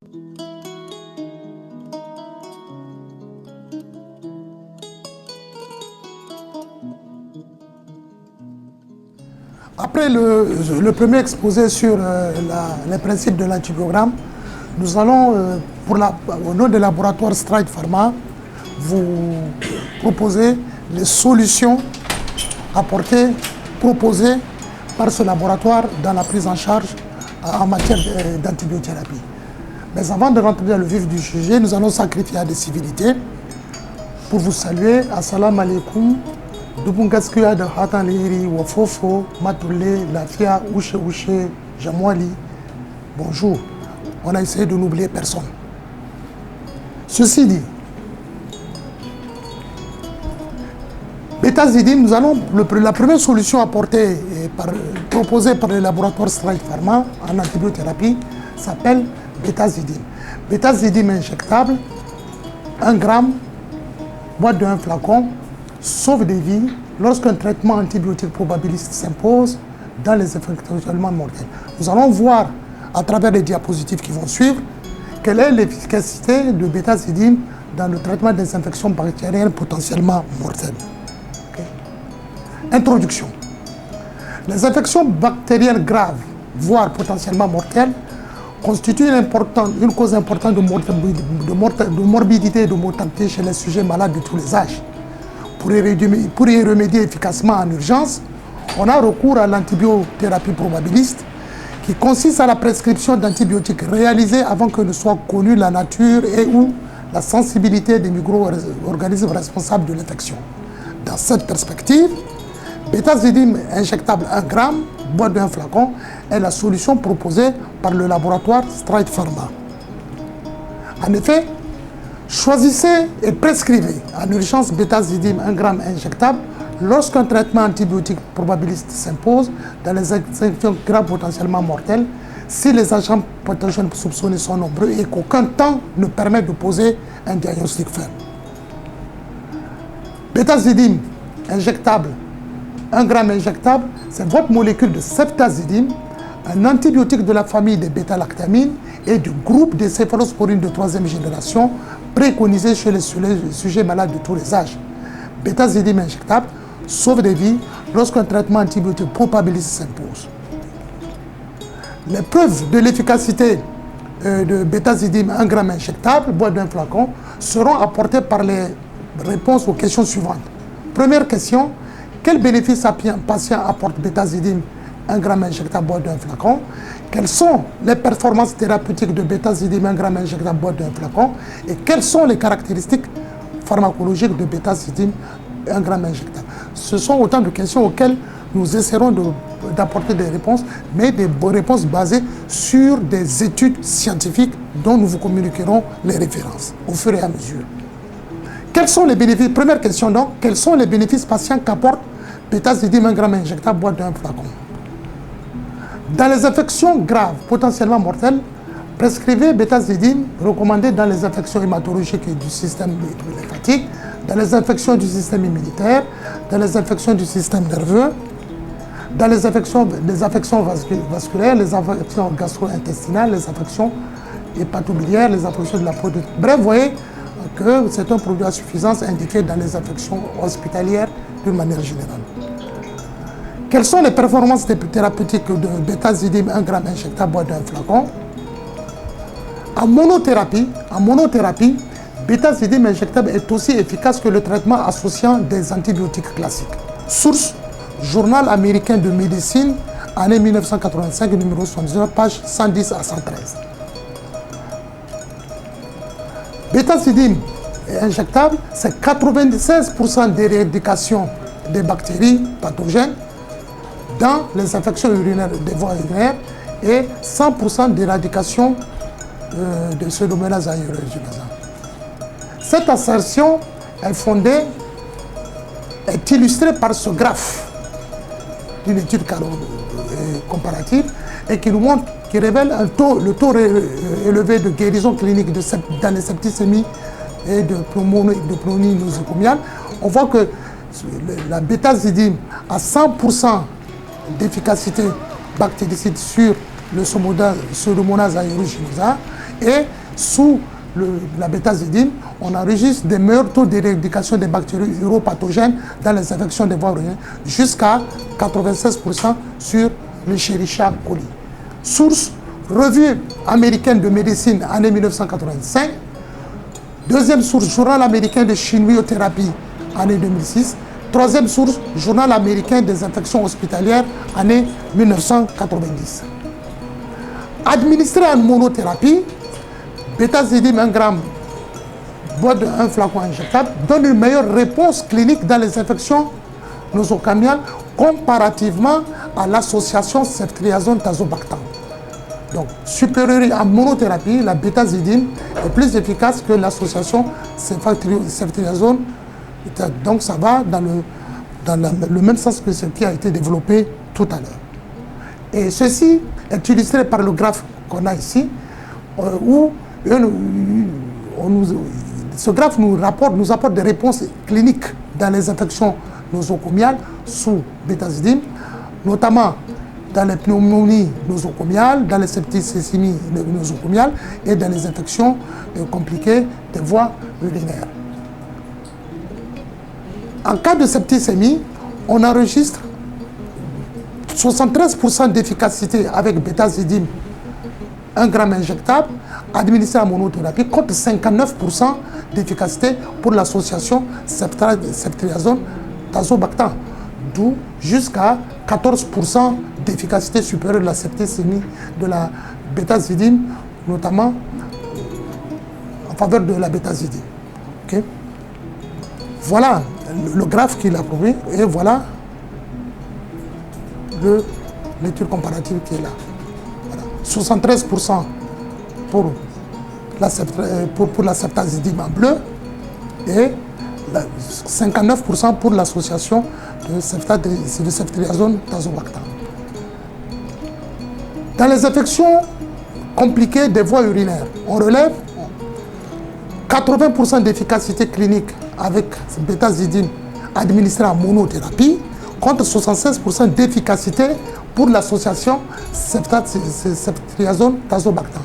Après le premier exposé sur les principes de l'antibiogramme, nous allons, au nom du laboratoire Stride Pharma, vous proposer les solutions proposées par ce laboratoire dans la prise en charge en matière d'antibiothérapie. Mais avant de rentrer dans le vif du sujet, nous allons sacrifier à des civilités pour vous saluer. Assalamu alaikum. Dubungaskuya de Hatan Liri, Wafofo, Matoulé, Lafia, Ouche Ouche, Jamwali. Bonjour. On a essayé de n'oublier personne. Ceci dit, Bétazidine, nous allons, la première solution proposée par le laboratoire Stride Pharma en antibiothérapie s'appelle Bétazidine. Bétazidine injectable, 1 gramme, boîte de 1 flacon, sauve des vies lorsqu'un traitement antibiotique probabiliste s'impose dans les effets éventuellement mortels. Nous allons voir à travers les diapositives qui vont suivre quelle est l'efficacité de bétazidine dans le traitement des infections bactériennes potentiellement mortelles. Introduction. Les infections bactériennes graves, voire potentiellement mortelles, constituent une cause importante de morbidité et de mortalité chez les sujets malades de tous les âges. Pour y remédier efficacement en urgence, on a recours à l'antibiothérapie probabiliste qui consiste à la prescription d'antibiotiques réalisés avant que ne soit connue la nature et ou la sensibilité des micro-organismes responsables de l'infection. Dans cette perspective, Bétazidine injectable 1 gramme, boîte d'un flacon, est la solution proposée par le laboratoire Stride Pharma. En effet, choisissez et prescrivez en urgence Bétazidine 1 gramme injectable lorsqu'un traitement antibiotique probabiliste s'impose dans les infections graves potentiellement mortelles, si les agents pathogènes soupçonnés sont nombreux et qu'aucun temps ne permet de poser un diagnostic ferme. Bétazidine injectable 1 gramme injectable, c'est votre molécule de ceftazidime, un antibiotique de la famille des bêta-lactamines et du groupe des céphalosporines de 3e génération préconisé chez les sujets malades de tous les âges. Bétazidime injectable sauve des vies lorsqu'un traitement antibiotique probabiliste s'impose. Les preuves de l'efficacité de bétazidime 1 gramme injectable, boîte d'un flacon, seront apportées par les réponses aux questions suivantes. Première question. Quel bénéfice à un patient apporte bétazidine 1 gramme injectable boîte d'un flacon? Quelles sont les performances thérapeutiques de bétazidine 1 gramme injectable boîte d'un flacon? Et quelles sont les caractéristiques pharmacologiques de bétazidine 1 gramme injectable? Ce sont autant de questions auxquelles nous essaierons d'apporter des réponses, mais des réponses basées sur des études scientifiques dont nous vous communiquerons les références au fur et à mesure. Quels sont les bénéfices? Première question donc, quels sont les bénéfices patients qu'apporte bétazidime 1 gramme injectable boîte d'un flacon? Dans les infections graves, potentiellement mortelles, prescrivez bétazidime recommandé dans les infections hématologiques et du système lymphatique, dans les infections du système immunitaire, dans les infections du système nerveux, dans les affections vasculaires, les infections gastro-intestinales, les infections hépatobiliaires, les infections de la peau. Bref, vous voyez que c'est un produit à suffisance indiqué dans les infections hospitalières d'une manière générale. Quelles sont les performances thérapeutiques de bétazidime 1 gramme injectable boîte d'un flacon? En monothérapie, bétazidime injectable est aussi efficace que le traitement associant des antibiotiques classiques. Source, Journal américain de médecine, année 1985, numéro 79, page 110 à 113. Bétazidime injectable, c'est 96% d'éradication des bactéries pathogènes dans les infections urinaires, des voies urinaires et 100% d'éradication de Pseudomonas aeruginosa. Cette assertion est illustrée par ce graphe d'une étude comparative et qui nous montre, qui révèle le taux élevé de guérison clinique dans les septicémies et de pneumonie nosocomiale. On voit que la bétazidime a 100% d'efficacité bactéricide sur le Pseudomonas aeruginosa Et sous la bétazidine, on enregistre des meilleurs taux d'éradication des bactéries uropathogènes dans les infections des voies urinaires, jusqu'à 96% sur l'Escherichia coli. Source, Revue américaine de médecine, année 1985. Deuxième source, Journal américain de chimiothérapie, année 2006. Troisième source, Journal américain des infections hospitalières, année 1990. Administré en monothérapie, bétazidime 1 gramme, boîte de 1 flacon injectable, donne une meilleure réponse clinique dans les infections nosocomiales comparativement à l'association ceftriaxone-tazobactam. Donc, supérieure en monothérapie, la bétazidime est plus efficace que l'association ceftriaxone. Donc, ça va dans le même sens que ce qui a été développé tout à l'heure. Et ceci est illustré par le graphe qu'on a ici, où ce graphe nous apporte des réponses cliniques dans les infections nosocomiales sous bétazidime, notamment dans les pneumonies nosocomiales, dans les septicémies nosocomiales et dans les infections compliquées des voies urinaires. En cas de septicémie, on enregistre 73% d'efficacité avec bétazidime 1 gramme injectable administré en monothérapie contre 59% d'efficacité pour l'association ceftriaxone-tazobactam, d'où jusqu'à 14% d'efficacité supérieure de la septicémie de la bétazidime, notamment en faveur de la bétazidime. Okay? Voilà le graphe qu'il a prouvé et voilà l'étude comparative qui est là. Voilà. 73% pour la ceftazidime en bleu et 59% pour l'association de ceftriaxone-tazobactam. Dans les infections compliquées des voies urinaires, on relève 80% d'efficacité clinique avec bétazidime administrée en monothérapie contre 76% d'efficacité pour l'association ceftriaxone-tazobactam.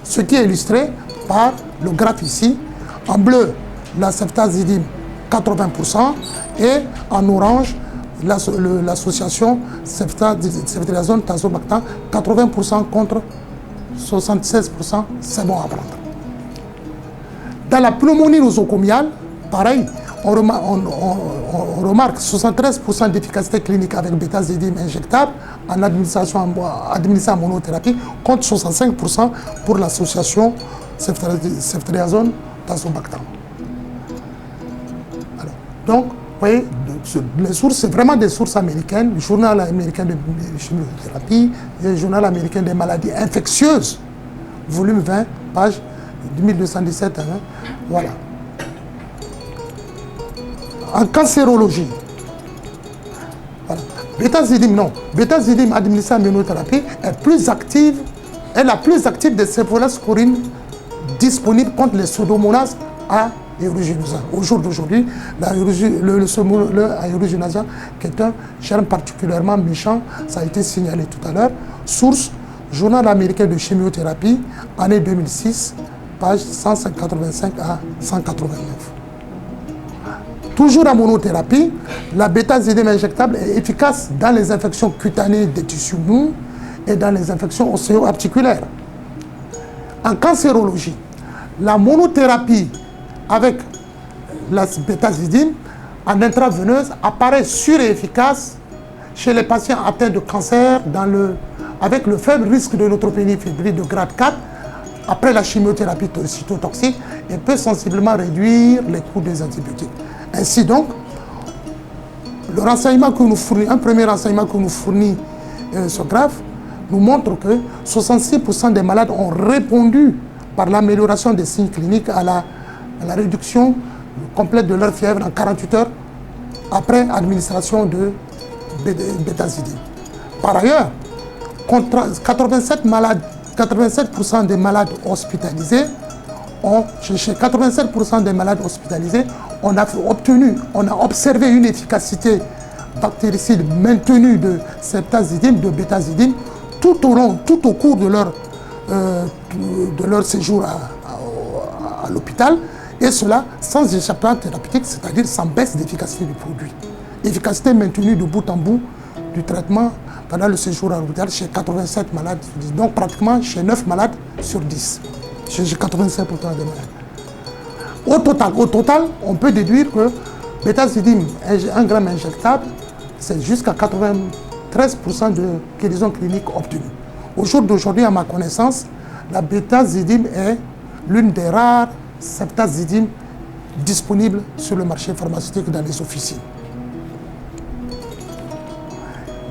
Ce qui est illustré par le graphe ici. En bleu, la ceftazidime 80% et en orange, l'association ceftriaxone-tazobactam 80% contre 76%, c'est bon à prendre. Dans la pneumonie nosocomiale, pareil, on remarque 73% d'efficacité clinique avec bétazidime injectable en administration en monothérapie contre 65% pour l'association ceftriaxone-tazobactam. Donc, vous voyez, les sources, c'est vraiment des sources américaines, le journal américain de chimiothérapie, le journal américain des maladies infectieuses, volume 20, page 1217, hein, voilà. En cancérologie, voilà. Bétazidime, non. Bétazidime administrée en immunothérapie est la plus active des céphalosporines disponibles contre les pseudomonas aeruginosa. Au jour d'aujourd'hui, le aeruginosa, qui est un germe particulièrement méchant, ça a été signalé tout à l'heure. Source, Journal américain de chimiothérapie, année 2006, page 185 à 189. Toujours en monothérapie, la bétazidime injectable est efficace dans les infections cutanées des tissus mous et dans les infections ostéo-articulaires. En cancérologie, la monothérapie avec la bétazidime en intraveineuse apparaît sûre et efficace chez les patients atteints de cancer avec le faible risque de neutropénie fébrile de grade 4 après la chimiothérapie cytotoxique et peut sensiblement réduire les coûts des antibiotiques. Ainsi donc, le renseignement que nous fournit, un premier renseignement que nous fournit ce graphe, nous montre que 66% des malades ont répondu par l'amélioration des signes cliniques à la réduction complète de leur fièvre en 48 heures après administration de bétazidime. Par ailleurs, 87% des malades hospitalisés chez 87% des malades hospitalisés, on a observé une efficacité bactéricide maintenue de ceftazidime, de bétazidime, tout au cours de leur de leur séjour à l'hôpital, et cela sans échappement thérapeutique, c'est-à-dire sans baisse d'efficacité du produit. Efficacité maintenue de bout en bout du traitement pendant le séjour à l'hôpital chez 87 malades sur 10. Donc pratiquement chez 9 malades sur 10. Chez 85% des malades. Au total, on peut déduire que bétazidime, 1 gramme injectable, c'est jusqu'à 93% de guérison clinique obtenue. Au jour d'aujourd'hui, à ma connaissance, la bétazidime est l'une des rares septazidimes disponibles sur le marché pharmaceutique dans les officines.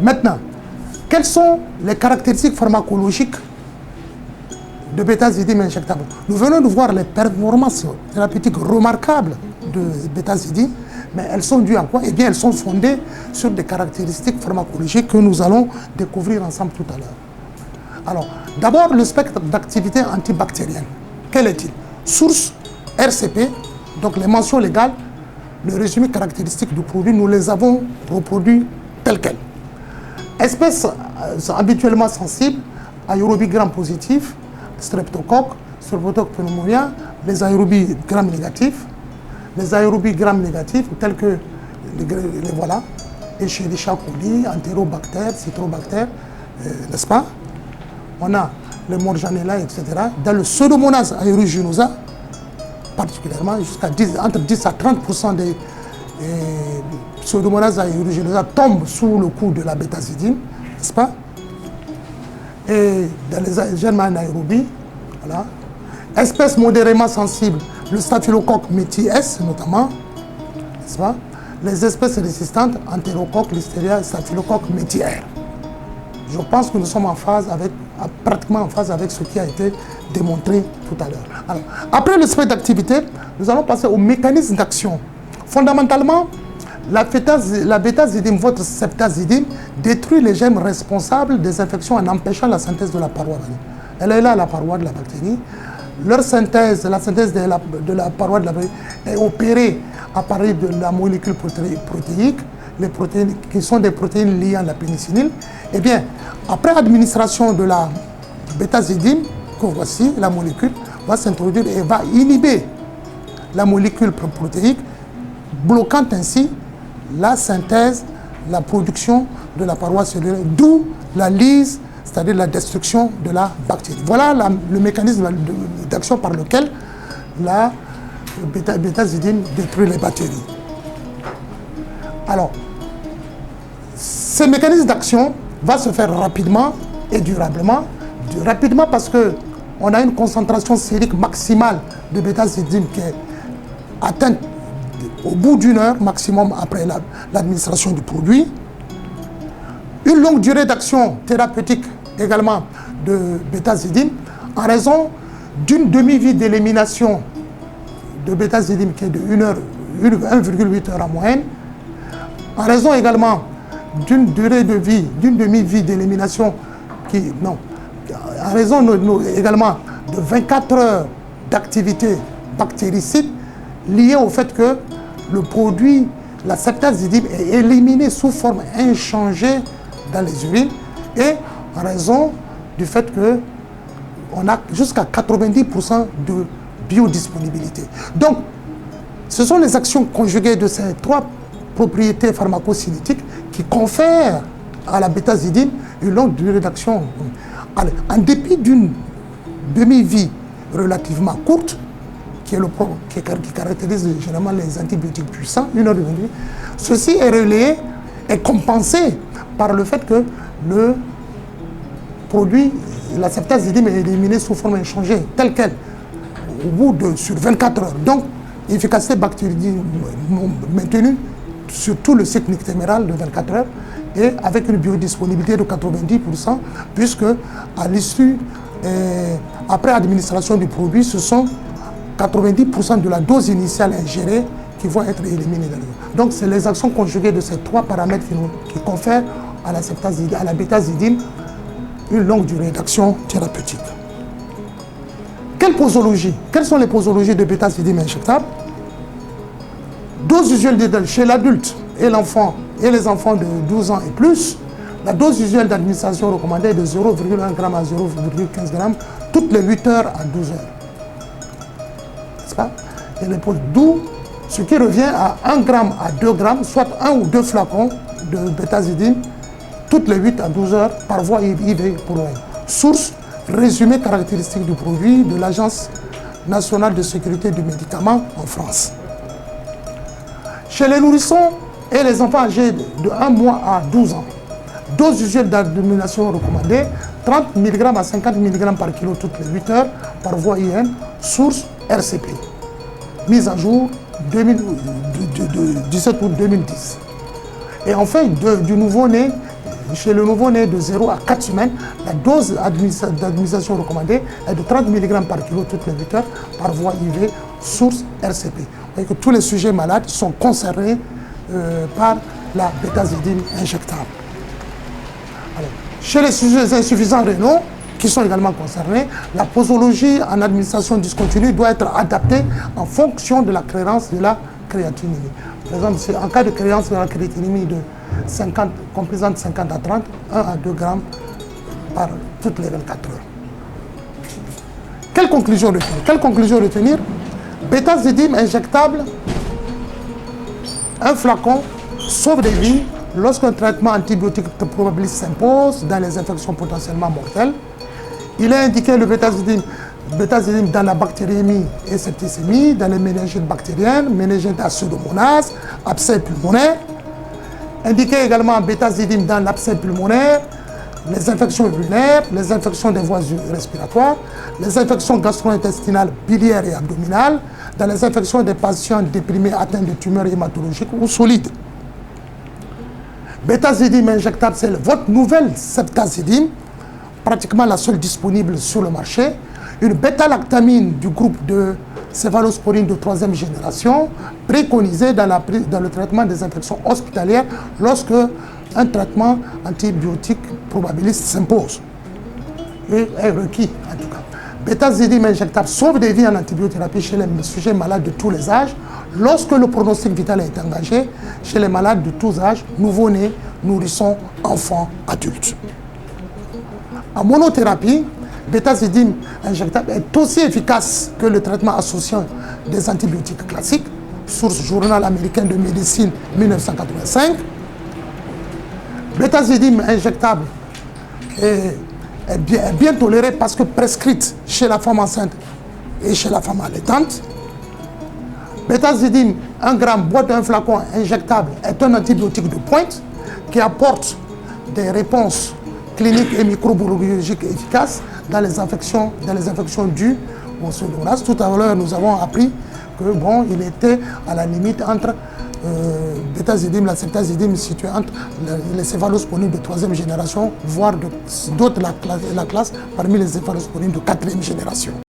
Maintenant, quelles sont les caractéristiques pharmacologiques de bétazidime injectable? Nous venons de voir les performances thérapeutiques remarquables de bétazidime, mais elles sont dues à quoi? Eh bien, elles sont fondées sur des caractéristiques pharmacologiques que nous allons découvrir ensemble tout à l'heure. Alors, d'abord, le spectre d'activité antibactérienne. Quel est-il? Source, RCP, donc les mentions légales, le résumé caractéristique du produit, nous les avons reproduits tels quels. Espèces habituellement sensibles, aérobie gram positif, streptocoque pneumonia, les aérobies gram négatifs. Les aérobies gram négatifs, tels que les voilà, Escherichia coli, Enterobacter, Citrobacter, n'est-ce pas? On a le Morganella, etc. Dans le Pseudomonas aeruginosa, particulièrement, entre 10 à 30% des Pseudomonas aeruginosa tombent sous le coup de la bétazidime, n'est-ce pas? Et dans les germes anaérobies, voilà. Espèces modérément sensibles, le Staphylocoque métis S notamment, n'est-ce pas? Les espèces résistantes, Enterocoque, Listeria, Staphylocoque métis R. Je pense que nous sommes en phase avec, pratiquement en phase avec ce qui a été démontré tout à l'heure. Alors, après le spectre d'activité, nous allons passer au mécanisme d'action. Fondamentalement, la bétazidime, votre septazidime, détruit les germes responsables des infections en empêchant la synthèse de la paroi. Elle est là, la paroi de la bactérie. Leur synthèse, la synthèse de la paroi de la bactérie est opérée à partir de la molécule protéique, les protéines qui sont des protéines liées à la pénicilline. Eh bien, après administration de la bétazidime, que voici, la molécule va s'introduire et va inhiber la molécule protéique, bloquant ainsi la synthèse, la production de la paroi cellulaire, d'où la lyse, c'est-à-dire la destruction de la bactérie. Voilà le mécanisme d'action par lequel la bétazidime détruit les bactéries. Alors, ce mécanisme d'action va se faire rapidement et durablement. Rapidement parce qu'on a une concentration sérique maximale de bétazidime qui est atteinte au bout d'une heure maximum après l'administration du produit. Une longue durée d'action thérapeutique également de bétazidime en raison d'une demi-vie d'élimination de bétazidime qui est de 1,8 heures en moyenne, en raison également d'une durée de vie, d'une demi-vie d'élimination en raison également de 24 heures d'activité bactéricide liée au fait que le produit, la septazidime, est éliminé sous forme inchangée dans les urines et en raison du fait qu'on a jusqu'à 90% de biodisponibilité. Donc, ce sont les actions conjuguées de ces trois propriétés pharmacocinétiques qui confèrent à la bétazidime une longue durée d'action. En dépit d'une demi-vie relativement courte, qui caractérise généralement les antibiotiques puissants, une heure de vie, ceci est relayé et compensé par le fait que le produit, la septazidime, est éliminé sous forme inchangée, telle qu'elle, sur 24 heures. Donc, efficacité bactérienne maintenue sur tout le cycle nictéméral de 24 heures et avec une biodisponibilité de 90%, puisque à l'issue, après administration du produit, ce sont 90% de la dose initiale ingérée qui vont être éliminés. Donc, c'est les actions conjuguées de ces trois paramètres qui confèrent à la bétazidime une longue durée d'action thérapeutique. Quelle posologie? Quelles sont les posologies de bétazidime injectable? Dose usuelle chez l'adulte et l'enfant et les enfants de 12 ans et plus. La dose usuelle d'administration recommandée est de 0,1 g à 0,15 g toutes les 8 heures à 12 heures. N'est-ce pas? D'où ce qui revient à 1 gramme à 2 grammes, soit 1 ou 2 flacons de bétazidime toutes les 8 à 12 heures par voie IV pour l'OM. Source, résumé caractéristique du produit de l'Agence nationale de sécurité du médicament en France. Chez les nourrissons et les enfants âgés de 1 mois à 12 ans, dose usuelle d'administration recommandée, 30 mg à 50 mg par kilo toutes les 8 heures par voie IM, source RCP. Mise à jour 17 août 2010. Et enfin, du nouveau-né, chez le nouveau-né de 0 à 4 semaines, la dose d'administration recommandée est de 30 mg par kilo toutes les 8 heures par voie IV, source RCP. Vous voyez que tous les sujets malades sont concernés par la bétazidime injectable. Alors, chez les sujets insuffisants rénaux, qui sont également concernés, la posologie en administration discontinue doit être adaptée en fonction de la créance de la créatinémie. Par exemple, en cas de créance de la créatinémie de 50, composante 50 à 30, 1 à 2 grammes par toutes les 24 heures. Quelle conclusion retenir? Quelle conclusion retenir? Bétazidime injectable, un flacon sauve des vies lorsqu'un traitement antibiotique probabiliste s'impose dans les infections potentiellement mortelles. Il est indiqué le bétazidime dans la bactériémie et septicémie, dans les méningites bactériennes, méningite à pseudomonase, abcès pulmonaire. Indiqué également bétazidime dans l'abcès pulmonaire, les infections urinaires, les infections des voies respiratoires, les infections gastro-intestinales, biliaires et abdominales, dans les infections des patients déprimés atteints de tumeurs hématologiques ou solides. Bétazidime injectable, c'est votre nouvelle ceftazidime, pratiquement la seule disponible sur le marché. Une bêta-lactamine du groupe de céphalosporine de 3e génération, préconisée dans le traitement des infections hospitalières lorsque un traitement antibiotique probabiliste s'impose et est requis en tout cas. Bétazidime injectable sauve des vies en antibiothérapie chez les sujets malades de tous les âges lorsque le pronostic vital est engagé chez les malades de tous âges, nouveau-nés, nourrissons, enfants, adultes. En monothérapie, bétazidime injectable est aussi efficace que le traitement associant des antibiotiques classiques, source Journal américain de médecine 1985. Bétazidime injectable est bien tolérée parce que prescrite chez la femme enceinte et chez la femme allaitante. Bétazidime, 1 gramme, boîte d'un flacon injectable, est un antibiotique de pointe qui apporte des réponses cliniques et microbiologiques efficaces dans les infections dues au pseudomonase. Tout à l'heure, nous avons appris que bon, il était à la limite entre bétazidime, la ceftazidime située entre les céphalosporines de 3e génération, voire d'autres la classe parmi les céphalosporines de 4e génération.